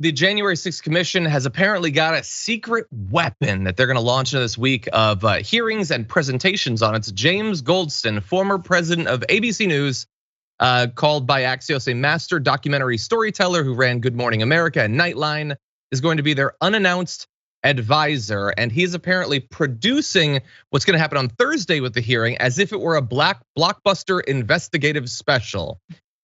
the January 6th Commission has apparently got a secret weapon that they're going to launch in this week of hearings and presentations on. It's James Goldston, former president of ABC News, called by Axios a master documentary storyteller who ran Good Morning America and Nightline, is going to be their unannounced advisor. And he's apparently producing what's going to happen on Thursday with the hearing as if it were a blockbuster investigative special.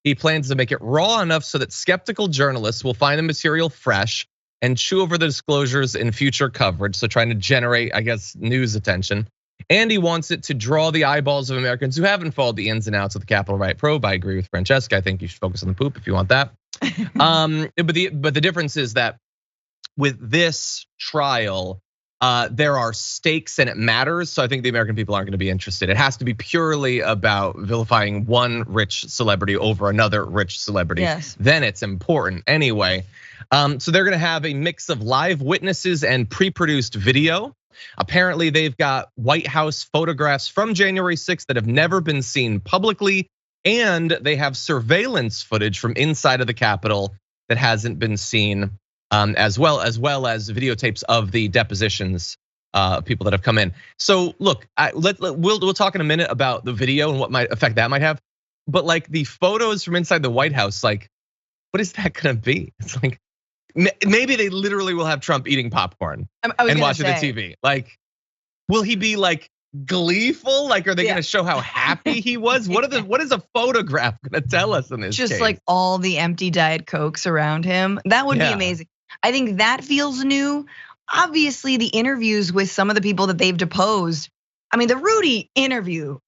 He plans to make it raw enough so that skeptical journalists will find the material fresh and chew over the disclosures in future coverage. So trying to generate, I guess, news attention. And he wants it to draw the eyeballs of Americans who haven't followed the ins and outs of the Capitol Riot probe. I agree with Francesca. I think you should focus on the poop if you want that. But the difference is that with this trial, there are stakes and it matters. So I think the American people aren't going to be interested. It has to be purely about vilifying one rich celebrity over another rich celebrity. Yes. Then it's important anyway. So they're going to have a mix of live witnesses and pre-produced video. Apparently they've got White House photographs from January 6th that have never been seen publicly. And they have surveillance footage from inside of the Capitol that hasn't been seen, as well as videotapes of the depositions of people that have come in. So look, we'll talk in a minute about the video and what effect that might have. But like the photos from inside the White House, like what is that gonna be? It's like maybe they literally will have Trump eating popcorn and watching the TV. Like, will he be like gleeful? Like, are they gonna show how happy he was? What is a photograph gonna tell us in this Just case? like all the empty Diet Cokes around him. That would be amazing. I think that feels new. Obviously, the interviews with some of the people that they've deposed. I mean, the Rudy interview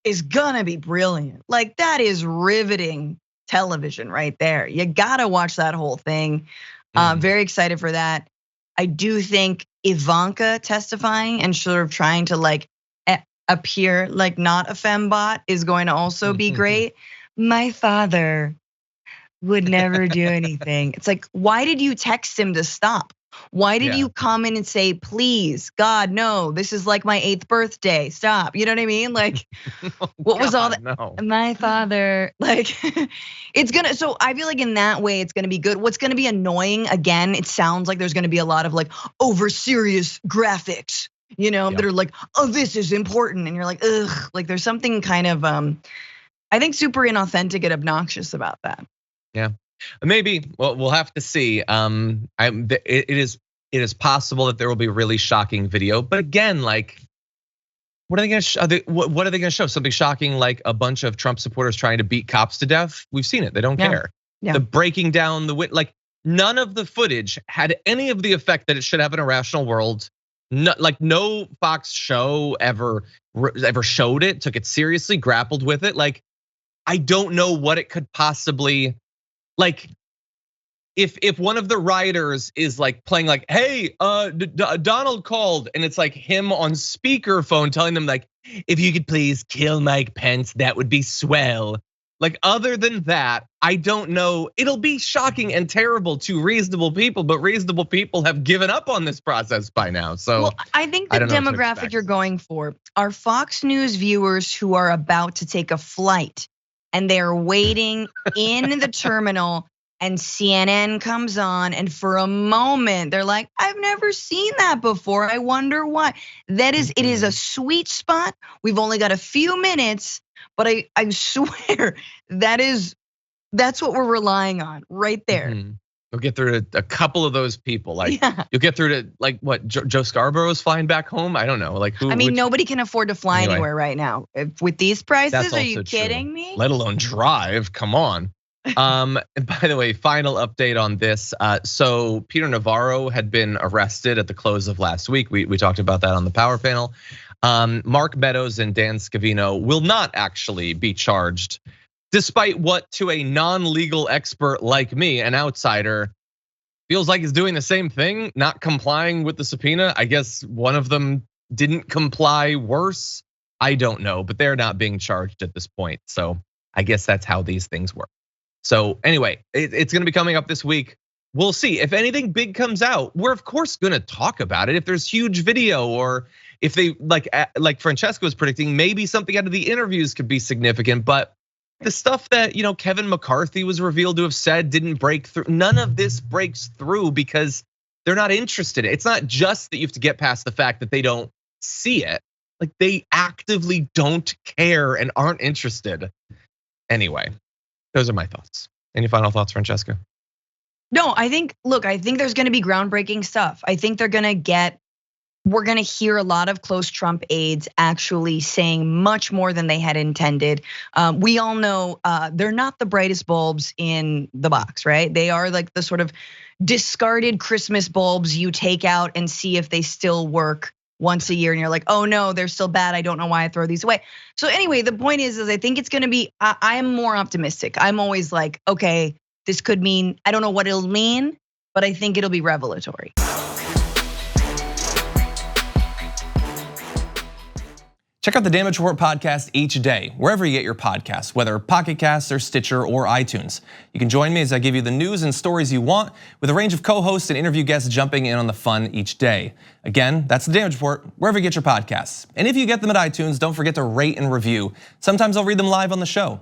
is gonna be brilliant. Like that is riveting television right there. You gotta watch that whole thing. Very excited for that. I do think Ivanka testifying and sort of trying to like appear like not a fembot is going to also be great. My father would never do anything. It's like, why did you text him to stop? Why did you come in and say, please, God, no, this is like my 8th birthday, stop. You know what I mean? Like, what was all that? No. My father, like, it's gonna, so I feel like in that way, it's gonna be good. What's gonna be annoying, again, it sounds like there's gonna be a lot of like over serious graphics, that are like, oh, this is important. And you're like, ugh, like there's something kind of, I think super inauthentic and obnoxious about that. Yeah. Maybe, well, we'll have to see. It is possible that there will be really shocking video, but again, like, what are they going to show? What are they going to show? Something shocking, like a bunch of Trump supporters trying to beat cops to death. We've seen it. They don't care. Yeah. The breaking down like none of the footage had any of the effect that it should have in a rational world. No Fox show ever showed it, took it seriously, grappled with it. Like, I don't know what it could possibly. Like, if one of the rioters is like playing like, hey, Donald called, and it's like him on speakerphone telling them like, if you could please kill Mike Pence, that would be swell. Like, other than that, I don't know. It'll be shocking and terrible to reasonable people, but reasonable people have given up on this process by now. So well, I think the demographic you're going for are Fox News viewers who are about to take a flight. And they're waiting in the terminal and CNN comes on. And for a moment, they're like, I've never seen that before. I wonder why. It is a sweet spot. We've only got a few minutes, but I swear that's what we're relying on right there. You'll get through to a couple of those people. Like, you'll get through to like what Joe Scarborough is flying back home. I don't know. Like who? I mean, nobody can afford to fly anywhere right now. With these prices, are you kidding me? Let alone drive. Come on. And by the way, final update on this. So Peter Navarro had been arrested at the close of last week. We talked about that on the Power Panel. Mark Meadows and Dan Scavino will not actually be charged. Despite what to a non-legal expert like me, an outsider, feels like he's doing the same thing, not complying with the subpoena. I guess one of them didn't comply worse. I don't know, but they're not being charged at this point. So I guess that's how these things work. So anyway, it's gonna be coming up this week. We'll see if anything big comes out. We're of course gonna talk about it. If there's huge video or if they like Francesca was predicting, maybe something out of the interviews could be significant, but The stuff that Kevin McCarthy was revealed to have said didn't break through. None of this breaks through because they're not interested. It's not just that you have to get past the fact that they don't see it. Like they actively don't care and aren't interested. Anyway, those are my thoughts. Any final thoughts, Francesca? No, I think there's gonna be groundbreaking stuff. I think we're gonna hear a lot of close Trump aides actually saying much more than they had intended. We all know they're not the brightest bulbs in the box, right? They are like the sort of discarded Christmas bulbs you take out and see if they still work once a year, and you're like, oh no, they're still bad. I don't know why I throw these away. So anyway, the point is I think it's gonna be, I'm more optimistic. I'm always like, okay, this could mean, I don't know what it'll mean, but I think it'll be revelatory. Check out the Damage Report podcast each day, wherever you get your podcasts, whether Pocket Casts or Stitcher or iTunes. You can join me as I give you the news and stories you want, with a range of co-hosts and interview guests jumping in on the fun each day. Again, that's the Damage Report, wherever you get your podcasts. And if you get them at iTunes, don't forget to rate and review. Sometimes I'll read them live on the show.